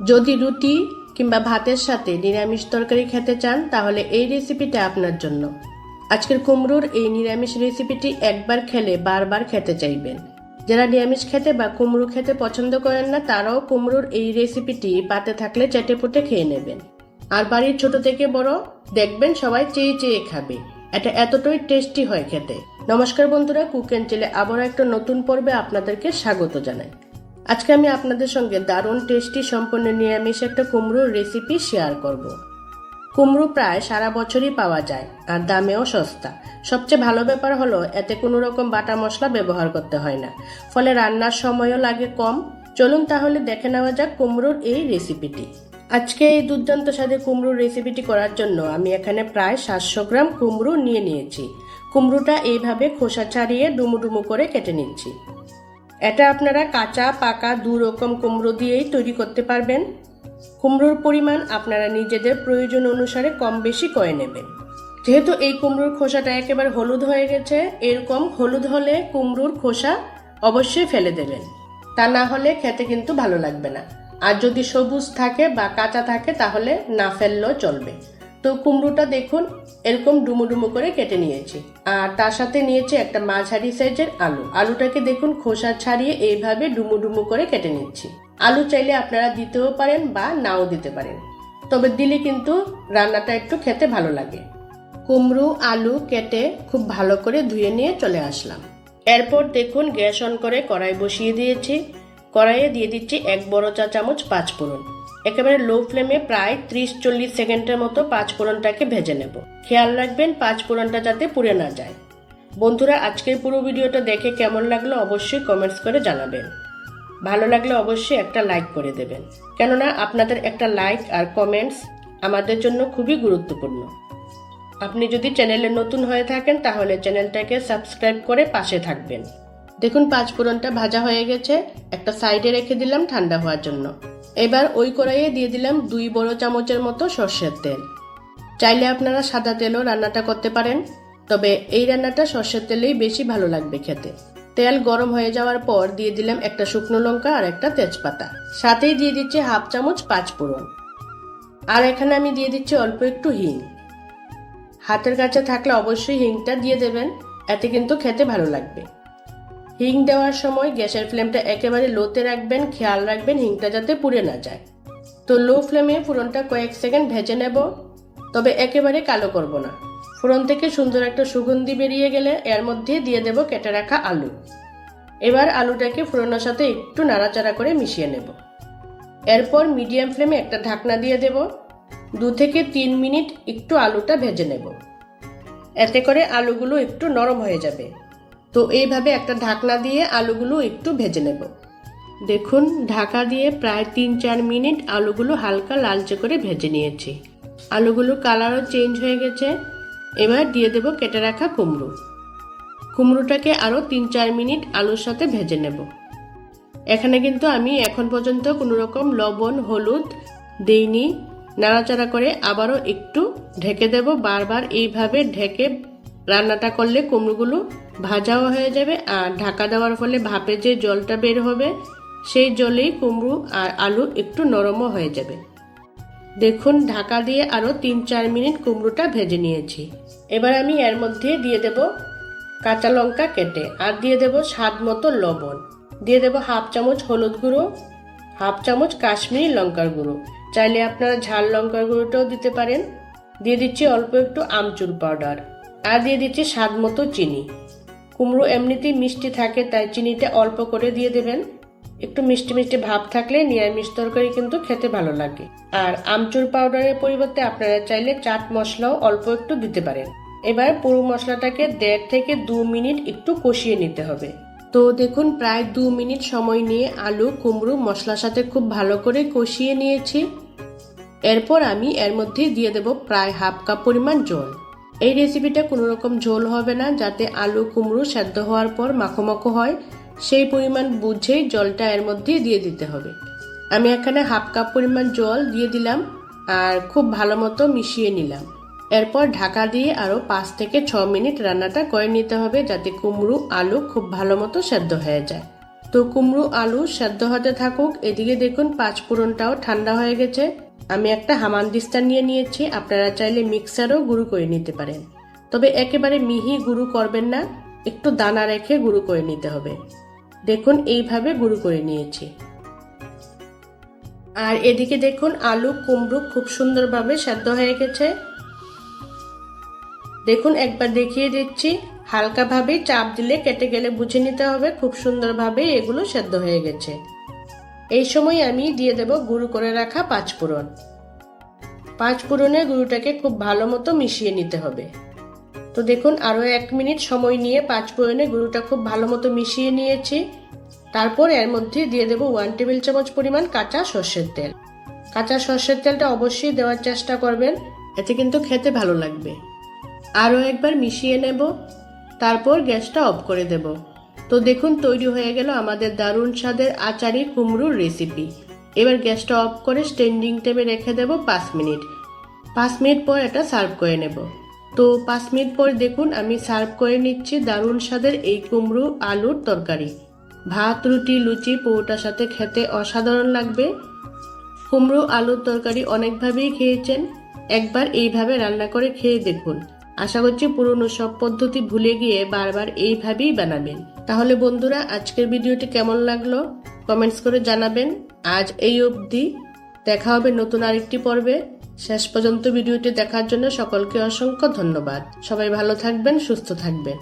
যদি রুটি কিংবা ভাতের সাথে নিরামিষ তরকারি খেতে চান তাহলে এই রেসিপিটা আপনার জন্য। আজকের কুমড়োর এই নিরামিষ রেসিপিটি একবার খেলে বারবার খেতে চাইবেন। যারা নিরামিষ খেতে বা কুমড়ো খেতে পছন্দ করেন না তারাও কুমড়োর এই রেসিপিটি পাতে থাকলে চেটেপুটে খেয়ে নেবেন। আর বাড়ির ছোট থেকে বড় দেখবেন সবাই চেয়ে চেয়ে খাবে। এটা এতটাই টেস্টি হয় খেতে। নমস্কার বন্ধুরা, কুক এন্ড চিলে আবারও একটা নতুন পর্বে আপনাদেরকে স্বাগত জানাই। আজকে আমি আপনাদের সঙ্গে দারুণ টেস্টি সম্পূর্ণ নিরামিষ একটা কুমড়োর রেসিপি শেয়ার করব। কুমড়ো প্রায় সারা বছরই পাওয়া যায় আর দামেও সস্তা। সবচেয়ে ভালো ব্যাপার হলো এতে কোনো রকম বাটা মশলা ব্যবহার করতে হয় না, ফলে রান্নার সময়ও লাগে কম। চলুন তাহলে দেখে নেওয়া যাক কুমড়োর এই রেসিপিটি। আজকে এই দুর্দান্ত স্বাদের কুমড়োর রেসিপিটি করার জন্য আমি এখানে প্রায় 700 গ্রাম কুমড়ো নিয়ে নিয়েছি। কুমড়োটা এইভাবে খোসা ছাড়িয়ে ডুমু ডুমু করে কেটে নিচ্ছি। এটা আপনারা কাঁচা পাকা দু রকম কুমড়ো দিয়েই তৈরি করতে পারবেন। কুমড়োর পরিমাণ আপনারা নিজেদের প্রয়োজন অনুসারে কম বেশি করে নেবেন। যেহেতু এই কুমড়োর খোসাটা একেবারে হলুদ হয়ে গেছে, এরকম হলুদ হলে কুমড়োর খোসা অবশ্যই ফেলে দেবেন, তা না হলে খেতে কিন্তু ভালো লাগবে না। আর যদি সবুজ থাকে বা কাঁচা থাকে তাহলে না ফেললেও চলবে। তো কুমড়োটা দেখুন এরকম ডুমু ডুমু করে কেটে নিয়েছি। আর তার সাথে নিয়েছি একটা মাঝারি সাইজের আলুটাকে দেখুন খোসা ছাড়িয়ে এইভাবে ডুমু ডুমু করে কেটে নিচ্ছি। আলু চাইলে আপনারা দিতেও পারেন বা নাও দিতে পারেন, তবে দিলে কিন্তু রান্নাটা একটু খেতে ভালো লাগে। কুমড়ো আলু কেটে খুব ভালো করে ধুয়ে নিয়ে চলে আসলাম। এরপর দেখুন গ্যাস অন করে কড়াই বসিয়ে দিয়েছি। কড়াইয়ে দিয়ে দিচ্ছি 1 বড় চা চামচ পাঁচফোড়ন। একেবারে লো ফ্লেমে প্রায় 30-40 সেকেন্ডের মতো পাঁচফোড়নটাকে ভেজে নেব। খেয়াল রাখবেন পাঁচফোড়নটা যাতে পুড়ে না যায়। বন্ধুরা, আজকের পুরো ভিডিওটা দেখে কেমন লাগলো অবশ্যই কমেন্টস করে জানাবেন। ভালো লাগলে অবশ্যই একটা লাইক করে দেবেন, কেননা আপনাদের একটা লাইক আর কমেন্টস আমাদের জন্য খুবই গুরুত্বপূর্ণ। আপনি যদি চ্যানেলে নতুন হয়ে থাকেন তাহলে চ্যানেলটাকে সাবস্ক্রাইব করে পাশে থাকবেন। দেখুন পাঁচফোড়নটা ভাজা হয়ে গেছে, একটা সাইডে রেখে দিলাম ঠান্ডা হওয়ার জন্য। এবার ওই কড়াইয়ে দিয়ে দিলাম 2 বড় চামচের মতো সর্ষের তেল। চাইলে আপনারা সাদা তেলও রান্নাটা করতে পারেন, তবে এই রান্নাটা সর্ষের তেলেই বেশি ভালো লাগবে খেতে। তেল গরম হয়ে যাওয়ার পর দিয়ে দিলাম একটা শুকনো লঙ্কা আর একটা তেজপাতা। সাথেই দিয়ে দিচ্ছি 1/2 চামচ পাঁচফোড়ন। আর এখানে আমি দিয়ে দিচ্ছি অল্প একটু হিং। হাতের কাছে থাকলে অবশ্যই হিংটা দিয়ে দেবেন, এতে কিন্তু খেতে ভালো লাগবে। হিং দেওয়ার সময় গ্যাসের ফ্লেমটা একেবারে লোতে রাখবেন, খেয়াল রাখবেন হিংটা যাতে পুড়ে না যায়। তো লো ফ্লেমে ফোড়নটা কয়েক সেকেন্ড ভেজে নেব, তবে একেবারে কালো করব না। ফোড়ন থেকে সুন্দর একটা সুগন্ধি বেরিয়ে গেলে এর মধ্যে দিয়ে দেব কেটে রাখা আলু। এবার আলুটাকে ফোড়নের সাথে একটু নাড়াচাড়া করে মিশিয়ে নেব। এরপর মিডিয়াম ফ্লেমে একটা ঢাকনা দিয়ে দেব। 2 থেকে 3 মিনিট একটু আলুটা ভেজে নেব, এতে করে আলুগুলো একটু নরম হয়ে যাবে। তো এইভাবে একটা ঢাকনা দিয়ে আলুগুলো একটু ভেজে নেব। দেখুন ঢাকা দিয়ে প্রায় 3-4 মিনিট আলুগুলো হালকা লালচে করে ভেজে নিয়েছি। আলুগুলোর কালারও চেঞ্জ হয়ে গেছে। এবার দিয়ে দেব কেটে রাখা কুমড়োটাকে আরও 3-4 মিনিট আলুর সাথে ভেজে নেব। এখানে কিন্তু আমি এখন পর্যন্ত কোনো রকম লবণ হলুদ দেইনি। নাড়াচাড়া করে আবারও একটু ঢেকে দেব। বারবার এইভাবে ঢেকে রান্নাটা করলে কুমড়োগুলো ভাজাও হয়ে যাবে, আর ঢাকা দেওয়ার ফলে ভাপে যে জলটা বের হবে সেই জলেই কুমড়ো আর আলু একটু নরমও হয়ে যাবে। দেখুন ঢাকা দিয়ে আরও 3-4 মিনিট কুমড়োটা ভেজে নিয়েছি। এবার আমি এর মধ্যে দিয়ে দেব কাঁচা লঙ্কা কেটে, আর দিয়ে দেব স্বাদ মতো লবণ, দিয়ে দেব 1/2 চামচ হলুদ গুঁড়ো, 1/2 চামচ কাশ্মীরি লঙ্কার গুঁড়ো। চাইলে আপনারা ঝাল লঙ্কার গুঁড়োটাও দিতে পারেন। দিয়ে দিচ্ছি অল্প একটু আমচুর পাউডার, আর দিয়ে দিচ্ছি স্বাদ মতো চিনি। কুমড়ো এমনিতেই মিষ্টি থাকে, তাই চিনিটা অল্প করে দিয়ে দেবেন। একটু মিষ্টি মিষ্টি ভাব থাকলে নিরামিষ তরকারি কিন্তু খেতে ভালো লাগে। আর আমচুর পাউডারের পরিবর্তে আপনারা চাইলে চাট মশলাও অল্প একটু দিতে পারেন। এবার পুরো মশলাটাকে 1.5 থেকে 2 মিনিট একটু কষিয়ে নিতে হবে। তো দেখুন প্রায় 2 মিনিট সময় নিয়ে আলু কুমড়ো মশলার সাথে খুব ভালো করে কষিয়ে নিয়েছি। এরপর আমি এর মধ্যে দিয়ে দেব প্রায় 1/2 কাপ পরিমাণ জল। এই রেসিপিটা কোনো রকম ঝোল হবে না, যাতে আলু কুমড়ো সেদ্ধ হওয়ার পর মাখো মাখো হয় সেই পরিমাণ বুঝেই জলটা এর মধ্যে দিয়ে দিতে হবে। আমি এখানে 1/2 কাপ পরিমাণ জল দিয়ে দিলাম আর খুব ভালো মতো মিশিয়ে নিলাম। এরপর ঢাকা দিয়ে আরও 5 থেকে 6 মিনিট রান্নাটা করে নিতে হবে, যাতে কুমড়ো আলু খুব ভালো মতো সেদ্ধ হয়ে যায়। তো তো কুমড়ো আলু সেদ্ধ হতে থাকুক। এদিকে দেখুন পাঁচফোড়নটাও ঠান্ডা হয়ে গেছে। আমি একটা হামানদিস্তা নিয়ে নিয়েছি, আপনারা চাইলে মিক্সারও গুঁড়ো করে নিতে পারেন, তবে একেবারে মিহি গুঁড়ো করবেন না, একটু দানা রেখে গুঁড়ো করে নিতে হবে। দেখুন এইভাবে গুঁড়ো করে নিয়েছি। আর এদিকে দেখুন আলু কুমড়ো খুব সুন্দরভাবে সেদ্ধ হয়ে গেছে। দেখুন একবার দেখিয়ে দিচ্ছি, হালকাভাবে চাপ দিলে কেটে গেলে বুঝে নিতে হবে খুব সুন্দরভাবে এগুলো সেদ্ধ হয়ে গেছে। এই সময় আমি দিয়ে দেব গুঁড়ো করে রাখা পাঁচফোড়ন। পাঁচফোড়নের গুঁড়োটাকে খুব ভালো মতো মিশিয়ে নিতে হবে। তো দেখুন আরো 1 মিনিট সময় নিয়ে পাঁচফোড়নের গুঁড়োটা খুব ভালো মতো মিশিয়ে নিয়েছি। তারপর এর মধ্যে দিয়ে দেব 1 টেবিল চামচ পরিমাণ কাঁচা সর্ষের তেল। কাঁচা সর্ষের তেলটা অবশ্যই দেওয়ার চেষ্টা করবেন, এতে কিন্তু খেতে ভালো লাগবে। আরও একবার মিশিয়ে নেব, তারপর গ্যাসটা অফ করে দেব। তো দেখুন তৈরি হয়ে গেল আমাদের দারুণ স্বাদের আচারি কুমড়োর রেসিপি। এবার গ্যাসটা অফ করে স্ট্যান্ডিং টাইমে রেখে দেব 5 মিনিট। 5 মিনিট পর এটা সার্ভ করে নেব। তো 5 মিনিট পর দেখুন আমি সার্ভ করে নিচ্ছি দারুণ স্বাদের এই কুমড়ো আলুর তরকারি। ভাত, রুটি, লুচি, পরোটার সাথে খেতে অসাধারণ লাগবে। কুমড়ো আলুর তরকারি অনেকভাবেই খেয়েছেন, একবার এইভাবে রান্না করে খেয়ে দেখুন। আশা করছি পুরনো সব পদ্ধতি ভুলে গিয়ে বারবার এইভাবেই বানাবেন। তাহলে বন্ধুরা আজকের ভিডিওটি কেমন লাগলো কমেন্টস করে জানাবেন। আজ এই অবধি, দেখা হবে নতুন আরেকটি পর্বে। শেষ পর্যন্ত ভিডিওটি দেখার জন্য সকলকে অসংখ্য ধন্যবাদ। সবাই ভালো থাকবেন, সুস্থ থাকবেন।